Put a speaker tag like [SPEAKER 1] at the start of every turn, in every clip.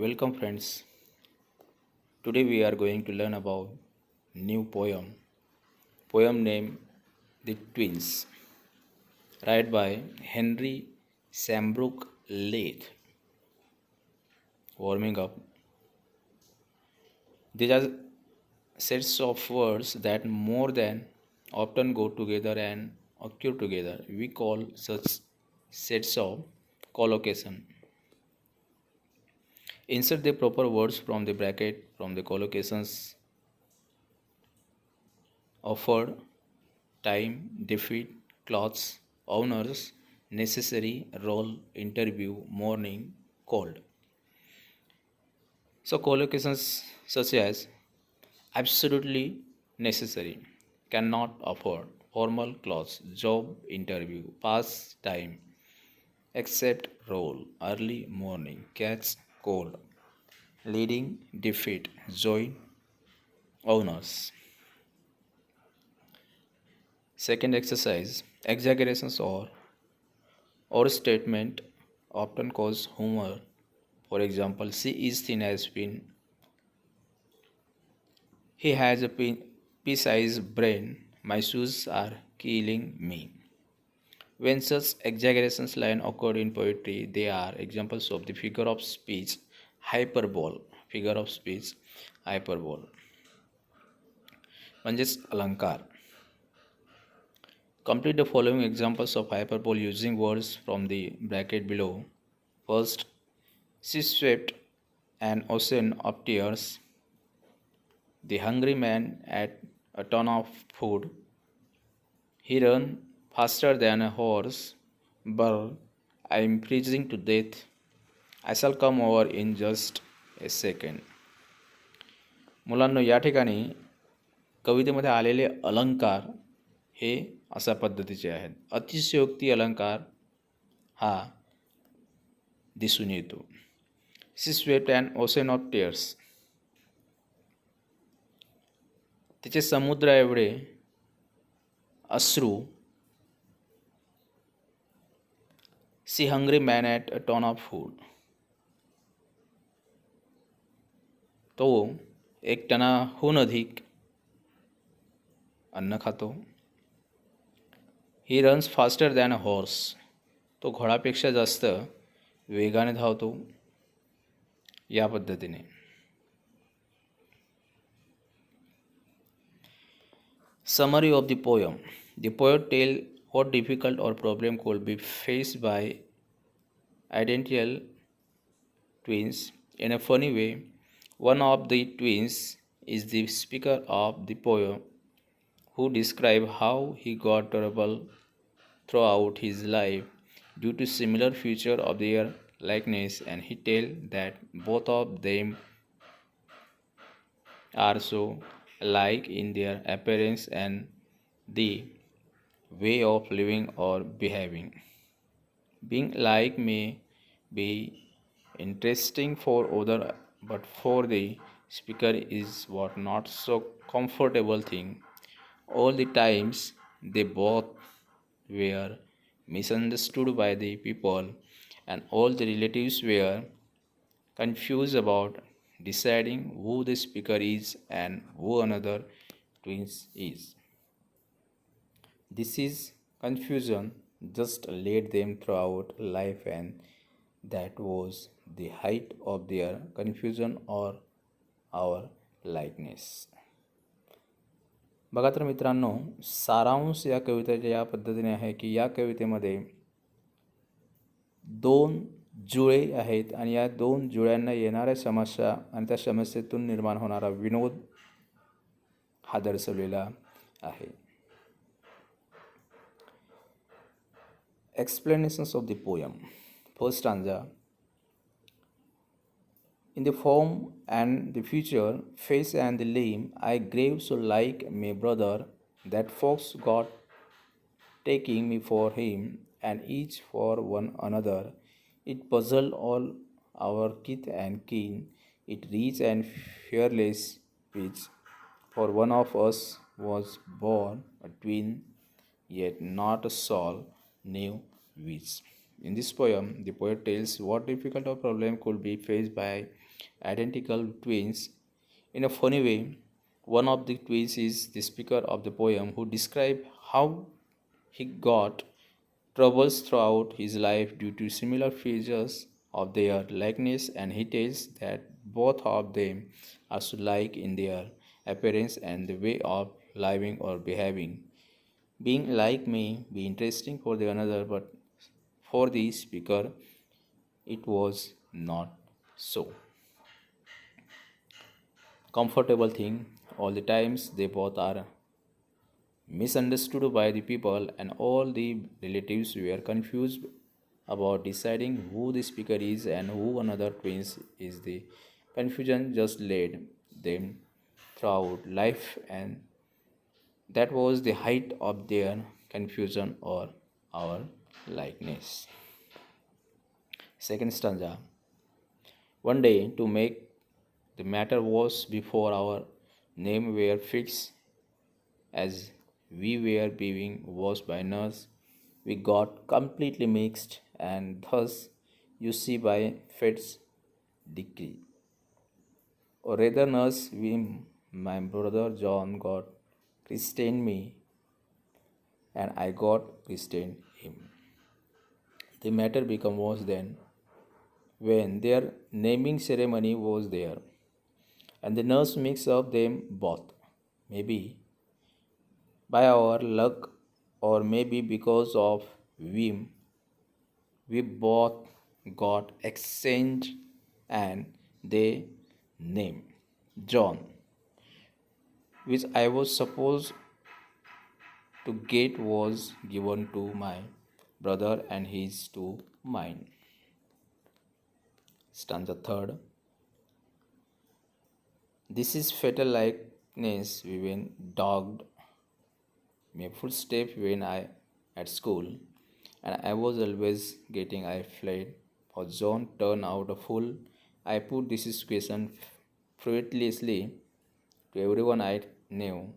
[SPEAKER 1] Welcome friends. Today we are going to learn about new poem named The Twins, read by Henry Sambrook Leith. Warming up. These are sets of words that more than often go together and occur together. We call such sets of collocation. Insert the proper words from the bracket from the collocations offered, time, defeat, clothes, owners, necessary, role, interview, morning, cold. So collocations such as absolutely necessary, cannot afford, formal clause, job, interview, past time, accept role, early morning, catch cold, leading, defeat, join, owners. Second exercise, exaggerations or statement often cause humor. For example, she is thin as pin. He has a pea-sized brain. My shoes are killing me. When such exaggerations line occur in poetry, they are examples of the figure of speech hyperbole. Figure of speech hyperbole. म्हणजेच अलंकार. Complete the following examples of hyperbole using words from the bracket below. First, she swept an ocean of tears. The hungry man ate a ton of food. He ran faster than a horse. But I am freezing to death. I shall come over in just a second. मुलांनो, या ठिकाणी कवितेमध्ये आलेले अलंकार हे अशा पद्धतीचे आहेत. अतिशयोक्ती अलंकार हा दिसून येतो. She swept an ocean of tears. तिचे समुद्र एवढे अश्रू. सी hungry man ate a ton of food. तो एक टनाहून अधिक अन्न खातो. He runs faster than a horse. तो घोडापेक्षा जास्त वेगाने धावतो. या पद्धतीने. Summary of the poem. The poet tells what difficult or problem could be faced by identical twins in a funny way. One of the twins is the speaker of the poem, who describes how he got trouble throughout his life due to similar feature of their likeness, and he tells that both of them are so alike in their appearance and the way of living or behaving. Being alike may be interesting for other, but for the speaker is what not so comfortable thing. All the times they both were misunderstood by the people, and all the relatives were confused about deciding who the speaker is and who another twins is. This is confusion just led them throughout life, and that was the height of their confusion or our likeness. बघा तर मित्रांनो, सारांश या कवितेच्या या पद्धतीने आहे की या कवितेमध्ये दोन जुळे आहेत आणि या दोन जुळ्यांना येणाऱ्या समस्या आणि त्या समस्येतून निर्माण होणारा विनोद हा दर्शवलेला आहे. Explanations of the poem. First stanza. In the form and the future, face and the limb, I grave so like my brother that folks got taking me for him and each for one another. It puzzled all our kith and kin. It reached and fearless pitch, for one of us was born a twin, yet not a soul knew which. In this poem, the poet tells what difficult or problem could be faced by identical twins. In a funny way, one of the twins is the speaker of the poem who describes how he got troubles throughout his life due to similar features of their likeness, and he tells that both of them are so like in their appearance and the way of living or behaving. Being like may be interesting for the another, but for the speaker, it was not so comfortable thing. All the times they both are misunderstood by the people, and all the relatives were confused about deciding who the speaker is and who another twins is. The confusion just led them throughout life, and that was the height of their confusion or our likeness. Second stanza. One day, to make the matter worse, before our name were fixed, as we were being washed by nurse, we got completely mixed, and thus you see by fate's decree. Or rather, nurse, my brother John got christened me, and I got christened him. The matter became worse then when their naming ceremony was there, and the nurse mixed up them both. Maybe by our luck, or maybe because of whim, we both got exchanged, and they name John, which I was supposed to get, was given to my brother and his to mine. Stanza third. This is fatal likeness we when dogged me footstep when I at school, and I was always getting I fled. For John turned out a fool. I put this question fruitlessly to everyone I knew.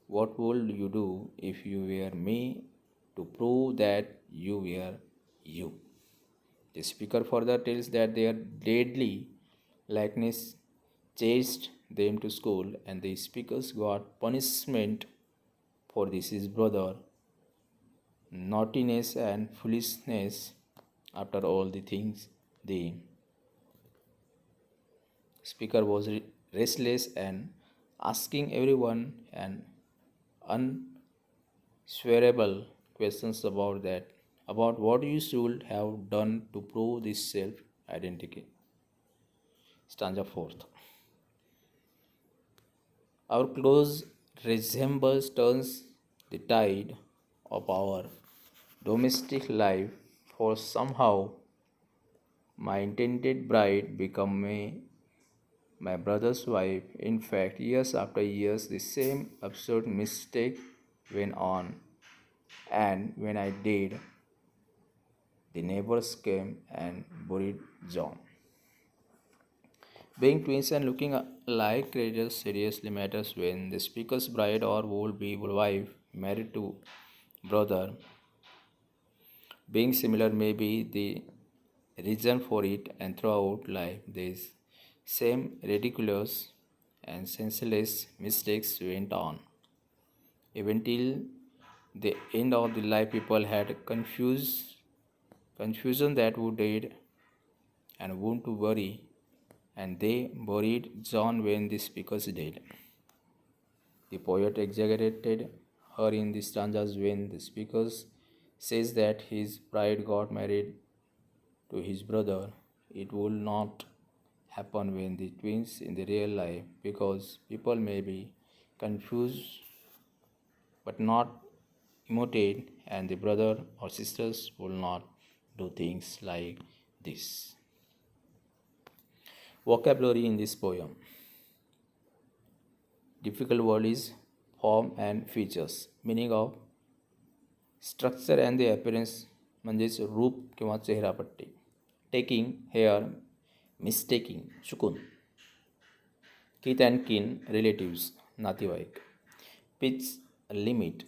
[SPEAKER 1] What would you do if you were me to prove that you were you? The speaker further tells that their deadly likeness chased them to school, and the speakers got punishment for this his brother naughtiness and foolishness. After all the things, the speaker was restless and asking everyone an unswearable questions about that, about what you should have done to prove this self identity. Stanza fourth. Our close resemblance turns the tide of our domestic life, for somehow my intended bride became my brother's wife. In fact, years after years, the same absurd mistake went on, and when I did, the neighbors came and buried John. Being twins and looking alike creatures seriously matters when the speaker's bride or would be wife married to brother. Being similar may be the reason for it, and throughout life these same ridiculous and senseless mistakes went on. Even till the end of the life, people had confusion that would dead and wound to bury, and they buried John when the speakers died. The poet exaggerated her in the stanzas when the speakers says that his bride got married to his brother. It will not happen when the twins in the real life, because people may be confused but not imitate, and the brother or sisters will not do things like this. Vocabulary in this poem. Difficult word is form and features. Meaning of structure and the appearance म्हणजेच रूप किंवा चेहरापट्टी. Taking hair mistaking चुकून. किथ and kin relatives नातेवाईक. Pitch limit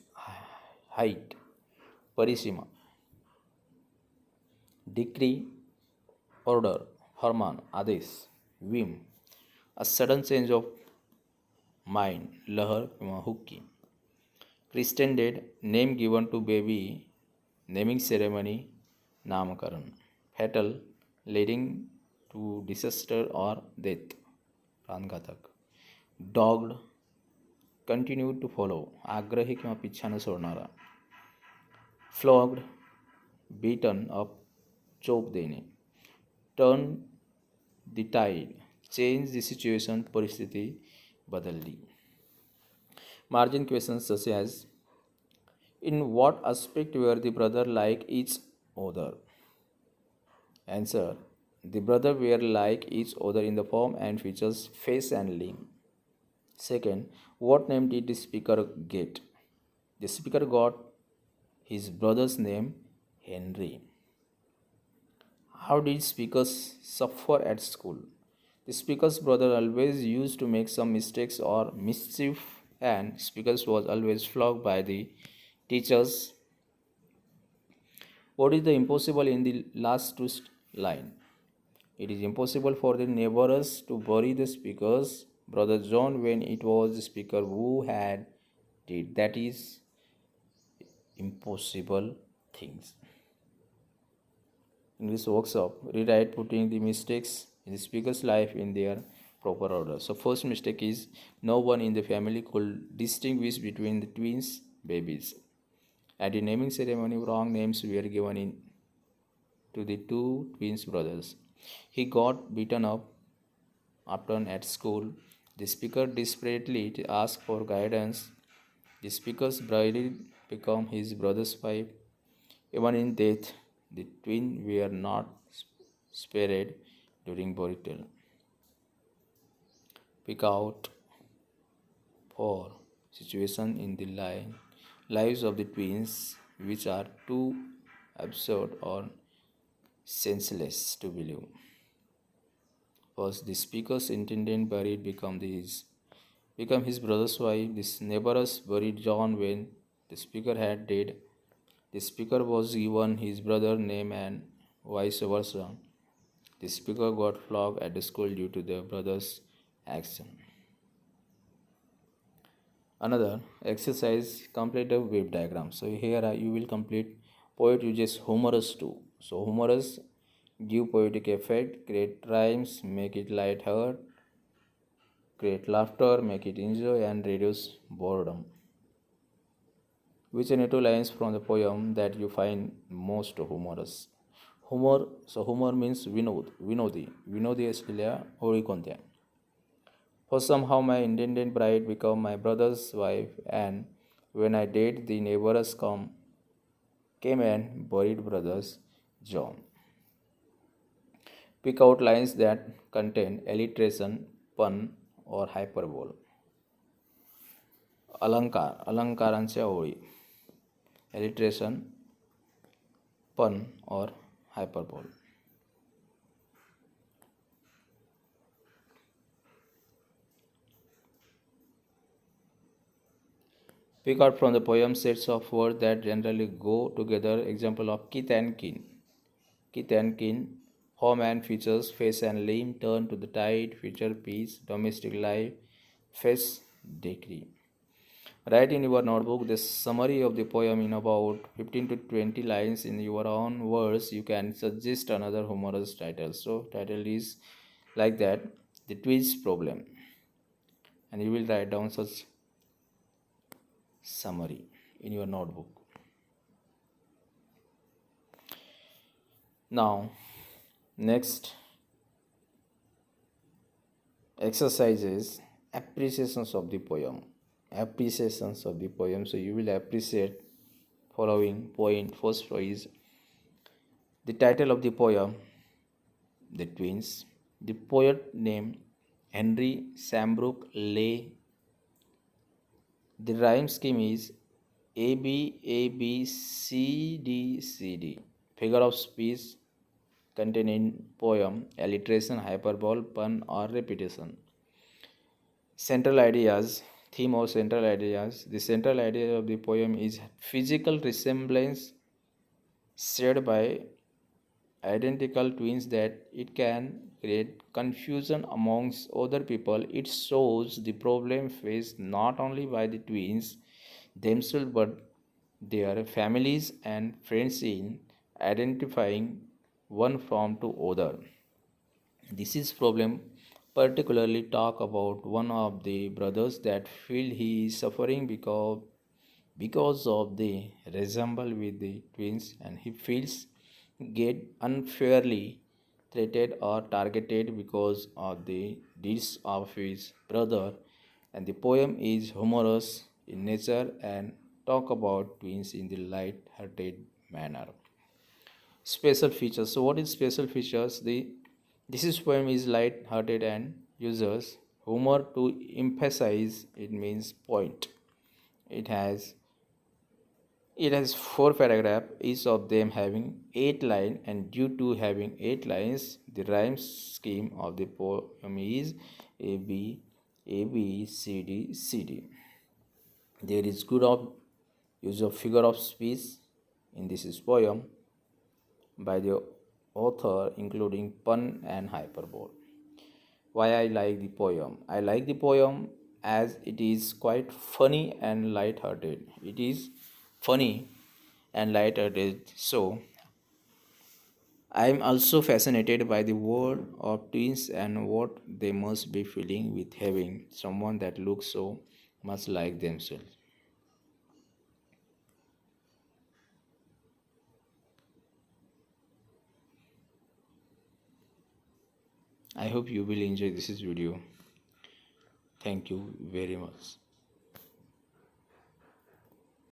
[SPEAKER 1] height परिसीमा. decree, order, फरमान, आदेश, whim, a sudden change of mind, लहर किंवा हुक्की. Christian dead, name given to baby, naming ceremony, नामकरण. Fatal, leading to disaster or death, प्राणघातक. Dogged, continue to follow, आग्रही किंवा पिच्छा न सोडणारा. Flogged, beaten up, चोप देणे. Turn the tide, change the situation, परिस्थिती बदलली. Margin questions such as, in what aspect were the brother like each other? Answer, the brother were like each other in the form and features, face and limb. Second, what name did the speaker get? The speaker got his brother's name, Henry. How did speakers suffer at school? The speaker's brother always used to make some mistakes or mischief, and speakers was always flogged by the teachers. What is the impossible in the last line? It is impossible for the neighbors to bury the speaker's brother John when it was the speaker who had did. That is impossible things. In this workshop, rewrite putting the mistakes in the speaker's life in their proper order. So first mistake is, no one in the family could distinguish between the twins babies. At the naming ceremony, wrong names were given to the two twins brothers. He got beaten up often at school. The speaker desperately asked for guidance. The speaker's bride became his brother's wife. Even in death, the twins were not spared during burial. Pick out for situation in the lives of the twins which are too absurd or senseless to believe. First, the speaker's intended buried become his brother's wife. This neighbors buried John when the speaker had died. The speaker was given his brother name and vice versa. The speaker got flogged at the school due to the brother's action. Another exercise, complete a wave diagram. So here you will complete. Poet uses humorous too. So humorous give poetic effect, create rhymes, make it light-hearted, create laughter, make it enjoy, and reduce boredom. Which are the two lines from the poem that you find most humorous? Humor means विनोदी असलेल्या ओळी कोणत्या? For somehow my intended bride became my brother's wife, and when I died, the neighbors came and buried brothers John. Pick out lines that contain alliteration, pun, or hyperbole. अलंकारांच्या ओळी. Alliteration, pun, or hyperbole. Pick out from the poem sets of words that generally go together. Example of kith and kin. Kith and kin, home and features, face and limb, turn to the tide, feature peace, domestic life, face decree. Write in your notebook the summary of the poem in about 15 to 20 lines in your own words. You can suggest another humorous title. So title is like that, The Twins Problem. And you will write down such summary in your notebook. Now, next exercise is appreciations of the poem. Appreciations of the poem. So you will appreciate following point. First is the title of the poem, The Twins. The poet name Henry Sambrook Leigh. The rhyme scheme is A B A B C D C D. Figure of speech contained in poem, alliteration, hyperbole, pun, or repetition. Central ideas, theme or central ideas. The central idea of the poem is physical resemblance shared by identical twins that it can create confusion amongst other people. It shows the problem faced not only by the twins themselves but their families and friends in identifying one from to other. This is problem particularly talk about one of the brothers that feel he is suffering because of the resemble with the twins, and he feels get unfairly treated or targeted because of the deeds of his brother. And the poem is humorous in nature and talk about twins in the light-hearted manner. Special features. So what is special features? The this is poem is light-hearted and uses humor to emphasize it means point. It has it has four paragraphs, each of them having 8 lines, and due to having 8 lines, the rhyme scheme of the poem is A B A B C D C D. There is good of use of figure of speech in this poem by the author, including pun and hyperbole. Why I like the poem? I like the poem as it is quite funny and light-hearted. It is funny and light-hearted. So I am also fascinated by the world of twins and what they must be feeling with having someone that looks so much like themselves. I hope you will enjoy this video. Thank you very much.